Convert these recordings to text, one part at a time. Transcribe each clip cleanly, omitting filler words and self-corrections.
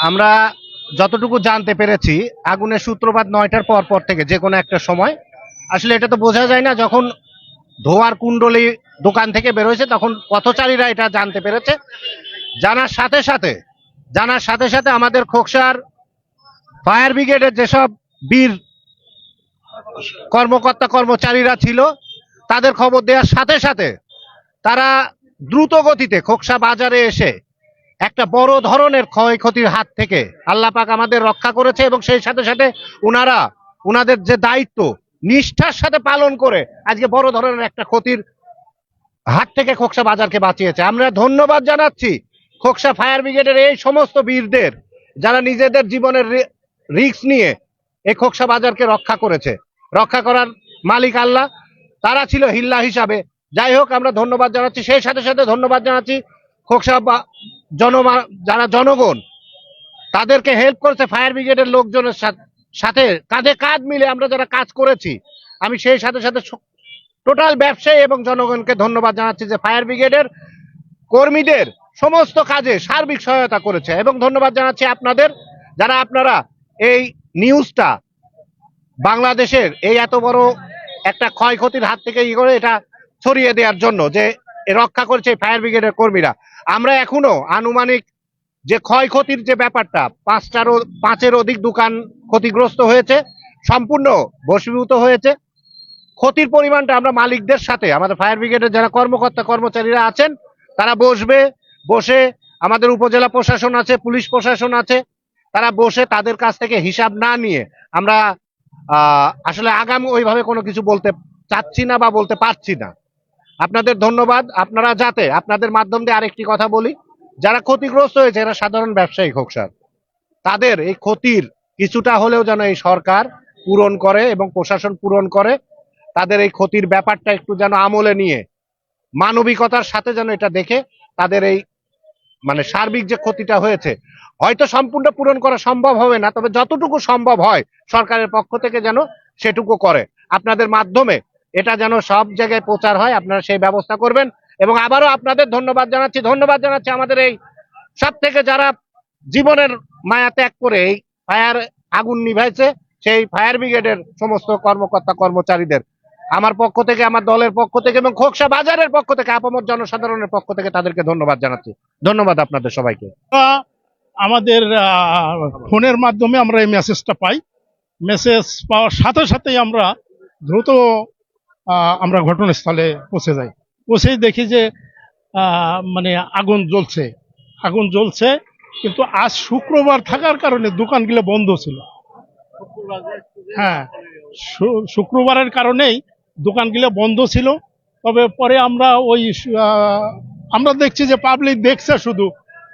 আমরা যতটুকু জানতে পেরেছি, আগুনের সূত্রপাত 9টার পর পর থেকে যে কোনো একটা সময়। আসলে এটা তো বোঝা যায় না, যখন ধোঁয়ার কুণ্ডলি দোকান থেকে বেরোয়েছে তখন পথচারীরা এটা জানতে পেরেছে। জানার সাথে সাথে আমাদের খোকসার ফায়ার ব্রিগেডের যেসব বীর কর্মকর্তা কর্মচারীরা ছিল, তাদের খবর দেওয়ার সাথে সাথে তারা দ্রুত গতিতে খোকসা বাজারে এসে একটা বড় ধরনের ক্ষয়ক্ষতির হাত থেকে আল্লাহ পাক আমাদের রক্ষা করেছে, এবং সেই সাথে সাথে ওনাদের যে দায়িত্ব নিষ্ঠার সাথে পালন করে আজকে বড় ধরনের একটা ক্ষতির হাত থেকে খোকসা বাজারকে বাঁচিয়েছে। আমরা ধন্যবাদ জানাচ্ছি খোকসা ফায়ার ব্রিগেডের এই সমস্ত বীরদের, যারা নিজেদের জীবনের রিস্ক নিয়ে এই খোকসা বাজারকে রক্ষা করেছে। রক্ষা করার মালিক আল্লাহ, তারা ছিল হিল্লা হিসাবে। যাই হোক, আমরা ধন্যবাদ জানাচ্ছি। সেই সাথে সাথে ধন্যবাদ জানাচ্ছি খোকসা যারা জনগণ তাদেরকে হেল্প করেছে, ফায়ার ব্রিগেডের লোকজনের সাথে কাঁধে কাঁধ মিলে আমরা যারা কাজ করেছি। আমি সেই সাথে সাথে টোটাল ব্যবসায়ী এবং জনগণকে ধন্যবাদ জানাচ্ছি যে ফায়ার ব্রিগেডের কর্মীদের সমস্ত কাজে সার্বিক সহায়তা করেছে। এবং ধন্যবাদ জানাচ্ছি আপনাদের, যারা আপনারা এই নিউজটা বাংলাদেশের এই এত বড় একটা ক্ষয়ক্ষতির হাত থেকে করে এটা ছড়িয়ে দেওয়ার জন্য যে রক্ষা করেছে ফায়ার ব্রিগেডের কর্মীরা। আমরা এখনো আনুমানিক যে ক্ষয়ক্ষতির যে ব্যাপারটা, 5টার অধিক দোকান ক্ষতিগ্রস্ত হয়েছে, সম্পূর্ণ ভস্মীভূত হয়েছে। ক্ষতির পরিমাণটা আমরা মালিকদের সাথে, আমাদের ফায়ার ব্রিগেডের যারা কর্মকর্তা কর্মচারীরা আছেন তারা বসে আমাদের উপজেলা প্রশাসন আছে, পুলিশ প্রশাসন আছে, তারা বসে তাদের কাছ থেকে হিসাব না নিয়ে আমরা আসলে আগামী ওইভাবে কোনো কিছু বলতে চাচ্ছি না বা বলতে পারছি না। আপনাদের ধন্যবাদ। আপনারা যাতে আপনাদের মাধ্যম দিয়ে আরেকটি কথা বলি, যারা ক্ষতিগ্রস্ত হয়েছে এরা সাধারণ ব্যবসায়ী খোকসার, তাদের এই ক্ষতির কিছুটা হলেও যেন এই সরকার পূরণ করে এবং প্রশাসন পূরণ করে। তাদের এই ক্ষতির ব্যাপারটা একটু যেন আমলে নিয়ে মানবিকতার সাথে যেন এটা দেখে তাদের এই মানে সার্বিক যে ক্ষতিটা হয়েছে, হয়তো সম্পূর্ণ পূরণ করা সম্ভব হবে না, তবে যতটুকু সম্ভব হয় সরকারের পক্ষ থেকে যেন সেটুকু করে। আপনাদের মাধ্যমে এটা যেন সব জায়গায় প্রচার হয়, আপনারা সেই ব্যবস্থা করবেন। এবং আবারও আপনাদের ধন্যবাদ জানাচ্ছি আমাদের এই সব থেকে যারা জীবনের মায়া ত্যাগ করে এই ফায়ার আগুন নিভাইছে, সেই ফায়ার ব্রিগেডের সমস্ত কর্মকর্তা কর্মচারীদের আমার পক্ষ থেকে, আমার দলের পক্ষ থেকে এবং খোকসা বাজারের পক্ষ থেকে, আপামর জনসাধারণের পক্ষ থেকে তাদেরকে ধন্যবাদ জানাচ্ছি। ধন্যবাদ আপনাদের সবাইকে। আমাদের ফোনের মাধ্যমে আমরা এই মেসেজটা পাই। মেসেজ পাওয়ার সাথে সাথেই আমরা দ্রুত আমরা ঘটনাস্থলে পৌঁছে যাই। পৌঁছেই দেখি যে মানে আগুন জ্বলছে, কিন্তু আজ শুক্রবার থাকার কারণে দোকানগুলো বন্ধ ছিল। হ্যাঁ, শুক্রবারের কারণেই দোকানগুলো বন্ধ ছিল। তবে পরে আমরা দেখছি যে পাবলিক দেখছে শুধু,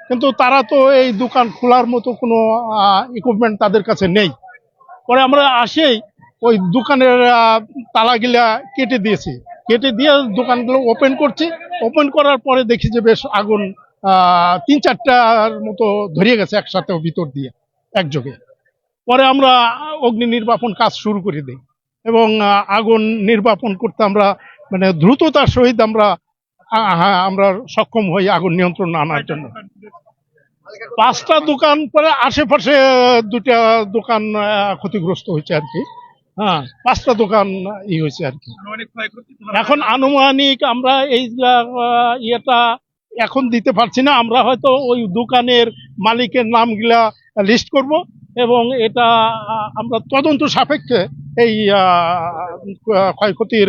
কিন্তু তারা তো এই দোকান খোলার মতো কোনো ইকুইপমেন্ট তাদের কাছে নেই। পরে আমরা আসেই ওই দোকানের তালাগুলা কেটে দিয়ে দোকানগুলো ওপেন করার পরে দেখি যে বেশ আগুন 3-4টার মতো ধরিয়ে গেছে একসাথে ভিতর দিয়ে একযোগে। পরে আমরা অগ্নি নির্বাপন কাজ শুরু করে দিই এবং আগুন নির্বাপন করতে আমরা মানে দ্রুততার সহিত আমরা সক্ষম হই আগুন নিয়ন্ত্রণ আনার জন্য। 5টা দোকান, পরে আশেপাশে 2টা দোকান ক্ষতিগ্রস্ত হয়েছে আর কি। হ্যাঁ, 5টা দোকান হয়েছে আর কি। এখন আনুমানিক আমরা এই ইয়েটা এখন দিতে পারছি না। আমরা হয়তো ওই দোকানের মালিকের নামগুলা লিস্ট করব এবং এটা আমরা তদন্ত সাপেক্ষে এই ক্ষয়ক্ষতির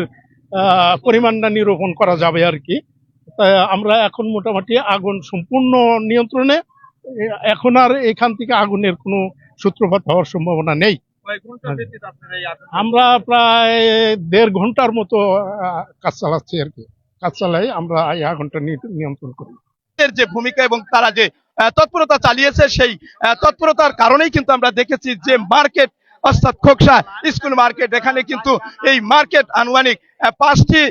পরিমাণটা নিরূপণ করা যাবে আর কি। আমরা এখন মোটামুটি আগুন সম্পূর্ণ নিয়ন্ত্রণে। এখন আর এখান থেকে আগুনের কোনো সূত্রপাত হওয়ার সম্ভাবনা নেই। আমরা প্রায় 1.5 ঘন্টার মতো কাজ চালাচ্ছি আর কি। কাজ চালাই আমরা এই আগুনটা নিয়ন্ত্রণ করি। যে ভূমিকা এবং তারা যে তৎপরতা চালিয়েছে, সেই তৎপরতার কারণেই কিন্তু আমরা দেখেছি যে মার্কেট অর্থাৎ খোকসা স্কুল মার্কেট, এখানে কিন্তু এই মার্কেট আনুমানিক 5টি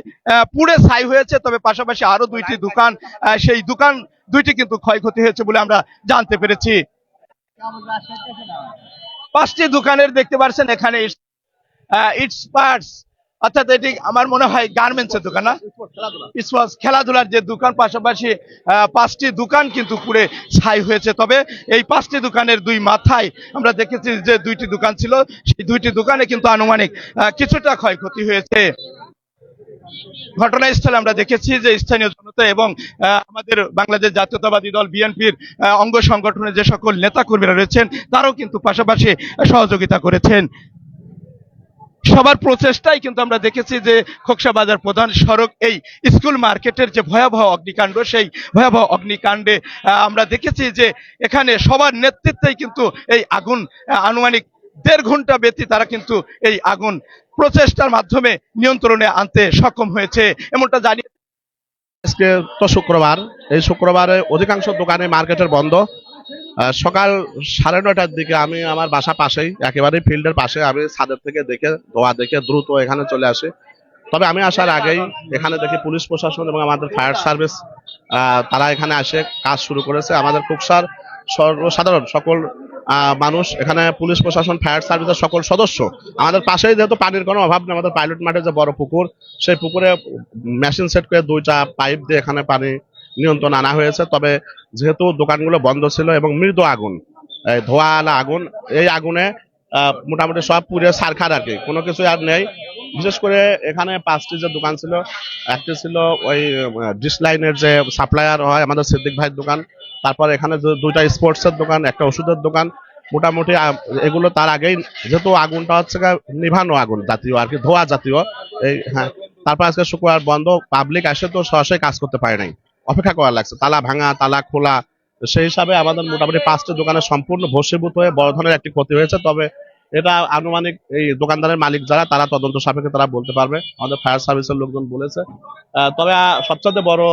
পুড়ে ছাই হয়েছে। তবে পাশাপাশি আরো 2টি দোকান, সেই দোকান 2টি কিন্তু ক্ষয়ক্ষতি হয়েছে বলে আমরা জানতে পেরেছি। 5টি দোকানের দেখতে পাচ্ছেন এখানে ইটস পার্টস আচ্ছা, তো এটি আমার মনে হয় গার্মেন্টস এর দোকান না, স্পোর্টস খেলাধুলার যে দোকান, পাশাপাশি 5টি দোকান কিন্তু পুড়ে ছাই হয়েছে। তবে এই 5টি দোকানের দুই মাথায় আমরা দেখেছি যে 2টি দোকান ছিল, সেই 2টি দোকানে কিন্তু আনুমানিক কিছুটা ক্ষয়ক্ষতি হয়েছে। ঘটনাস্থলে আমরা দেখেছি যে স্থানীয় জনতা এবং আমাদের বাংলাদেশ জাতীয়তাবাদী দল বিএনপির অঙ্গ সংগঠনের যে সকল নেতা কর্মীরা রয়েছেন তারাও কিন্তু পাশাপাশি সহযোগিতা করেছেন। সবার প্রচেষ্টায় কিন্তু আমরা দেখেছি যে খোকসা বাজার প্রধান সড়ক এই স্কুল মার্কেটের যে ভয়াবহ অগ্নিকাণ্ড, সেই ভয়াবহ অগ্নিকাণ্ডে আমরা দেখেছি যে এখানে সবার নেতৃত্বেই কিন্তু এই আগুন আনুমানিক 1.5 ঘন্টা ব্যতীত তারা কিন্তু এই আগুন প্রচেষ্টার মাধ্যমে নিয়ন্ত্রণে আনতে সক্ষম হয়েছে, এমনটা জানিয়ে। আজকে তো শুক্রবার, এই শুক্রবারে অধিকাংশ দোকানে মার্কেটের বন্ধ। সকাল 9:30টার দিকে আমি আমার বাসা পাশেই, একেবারেই ফিল্ডের পাশে, আমি ছাদের থেকে দেখে ধোয়া দেখে দ্রুত এখানে চলে আসি। তবে আমি আসার আগেই এখানে দেখি পুলিশ প্রশাসন এবং আমাদের ফায়ার সার্ভিস তারা এখানে আসে কাজ শুরু করেছে। আমাদের খোকসার সর্বসাধারণ সকল মানুষ এখানে, পুলিশ প্রশাসন, ফায়ার সার্ভিসের সকল সদস্য, আমাদের পাশেই যেহেতু পানির কোনো অভাব নেই, আমাদের পাইলট মাঠে যে বড় পুকুর, সেই পুকুরে মেশিন সেট করে 2টা পাইপ দিয়ে এখানে পানি নিয়ন্ত্রণ আনা হয়েছে। তবে যেহেতু দোকানগুলো বন্ধ ছিল এবং মৃদু আগুন, ধোঁয়াওয়ালা আগুন, এই আগুনে মোটামুটি সব পুড়ে ছারখার আর কি, কোনো কিছু আর নেই। বিশেষ করে এখানে 5টি যে দোকান ছিল, একটি ছিল ওই ডিশ লাইনের যে সাপ্লায়ার হয় আমাদের সিদ্দিক ভাইয়ের দোকান, তারপর এখানে 2টা স্পোর্টসের দোকান, একটা ওষুধের দোকান। মোটামুটি এগুলো তার আগেই, যেহেতু আগুনটা হচ্ছে নিভানো আগুন জাতীয় আর কি, ধোঁয়া জাতীয়, এই হ্যাঁ। তারপর আজকে শুক্রবার বন্ধ, পাবলিক আসে তো সরাসরি কাজ করতে পারে নাই, অপেক্ষা করা লাগছে, তালা ভাঙা তালা খোলা। সেই হিসাবে আমাদের মোটামুটি 5টি দোকানে সম্পূর্ণ ভস্মীভূত হয়ে বড় ধরনের একটি ক্ষতি হয়েছে। তবে এটা আনুমানিক এই দোকানদারের মালিক যারা, তারা তদন্ত সাপেক্ষে তারা বলতে পারবে, আমাদের ফায়ার সার্ভিসের লোকজন বলেছে। তবে সবচেয়ে বড়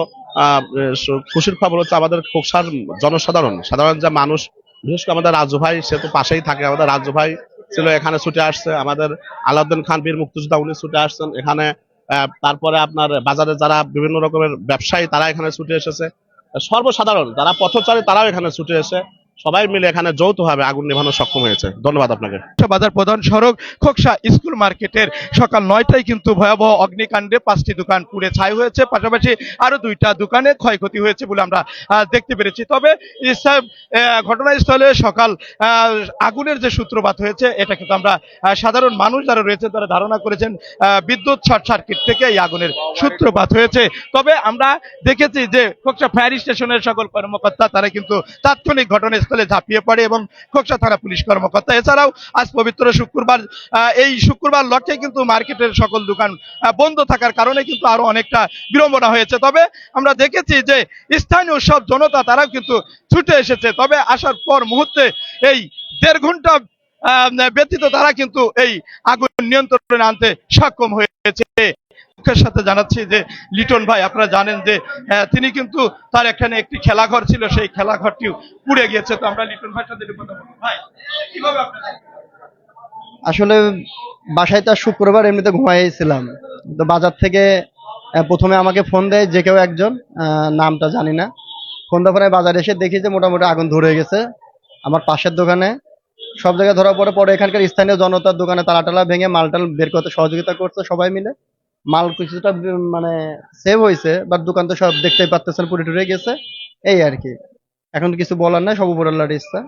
খুশির খবর হচ্ছে আমাদের খোকসার সাধারণ যে মানুষ, বিশেষ করে আমাদের রাজু ভাই, সে তো পাশেই থাকে, আমাদের রাজু ভাই ছিল এখানে ছুটে আসছে, আমাদের আলাউদ্দিন খান বীর মুক্তিযোদ্ধা উনি ছুটে আসছেন এখানে। তারপরে আপনার বাজারে যারা বিভিন্ন রকমের ব্যবসায়ী তারা এখানে ছুটে এসেছে, সর্বসাধারণ যারা পথচারী তারাও এখানে ছুটে এসে সবাই মিলে এখানে যৌথভাবে আগুন নেভানো সক্ষম হয়েছে। ধন্যবাদ আপনাকে। বাজার প্রধান সড়ক খোকসা স্কুল মার্কেটের সকাল 9টায় কিন্তু ভয়াবহ অগ্নিকাণ্ডে 5টি দোকান পুড়ে ছাই হয়েছে, পাশাপাশি আরো 2টা দোকানে ক্ষয়ক্ষতি হয়েছে বলে আমরা দেখতে পেরেছি। তবে ঘটনাস্থলে সকাল আগুনের যে সূত্রপাত হয়েছে এটা কিন্তু আমরা সাধারণ মানুষ যারা রয়েছে তারা ধারণা করেছেন বিদ্যুৎ শর্ট সার্কিট থেকে এই আগুনের সূত্রপাত হয়েছে। তবে আমরা দেখেছি যে খোকসা ফায়ার স্টেশনের সকল কর্মকর্তা তারা কিন্তু তাৎক্ষণিক ঘটনাস্থলে ঝাঁপিয়ে পড়ে এবং খোকসা থানা পুলিশ কর্মকর্তা। এছাড়াও আজ পবিত্র শুক্রবার, এই শুক্রবার লক্ষ্যে কিন্তু মার্কেটের সকল দোকান বন্ধ থাকার কারণে কিন্তু আরো অনেকটা বিড়ম্বনা হয়েছে। তবে আমরা দেখেছি যে স্থানীয় সব জনতা তারাও কিন্তু ছুটে এসেছে। তবে আসার পর মুহূর্তে এই 1.5 ঘন্টা ব্যতীত তারা কিন্তু এই আগুন নিয়ন্ত্রণে আনতে সক্ষম হয়েছে। দুঃখের সাথে জানাচ্ছি যে লিটন ভাই, আপনারা জানেন যে তিনি কিন্তু তার এখানে একটি খেলাঘর ছিল, সেই খেলাঘরটিও পুড়ে গিয়েছে। তো আমরা লিটন ভাইয়ের সাথে কথা বলবো। ভাই, কিভাবে আপনারা? আসলে বাসায় তো শুক্রবার এমনিতে ঘুমাইছিলাম, তো বাজার থেকে প্রথমে আমাকে ফোন দেয় যে কেউ একজন, নামটা জানি না। ফোন দেওয়ার পরে বাজারে এসে দেখি যে মোটামুটি আগুন ধরে গেছে আমার পাশের দোকানে, সব জায়গায় ধরা পড়ে। পরে এখানকার স্থানীয় জনতার দোকানে তালা টালা ভেঙে মালটাল বের করতে সহযোগিতা করছে সবাই মিলে। মাল কিছুটা মানে সেভ হয়েছে, বাট দোকান তো সব দেখতেই পাচ্ছেন পুড়ে টুরে গেছে, এই আর কি। এখন কিছু বলার নাই, সব উপর আল্লাহর ইচ্ছা।